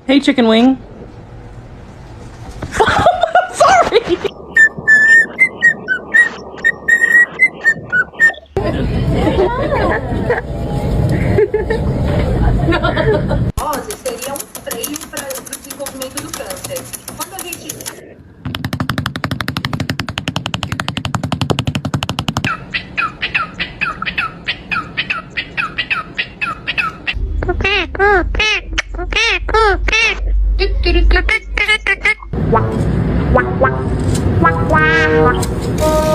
Hey, chicken wing. Sorry. Seria freio para o desenvolvimento do câncer. Quando a gente Quack, quack, quack, quack, quack, quack.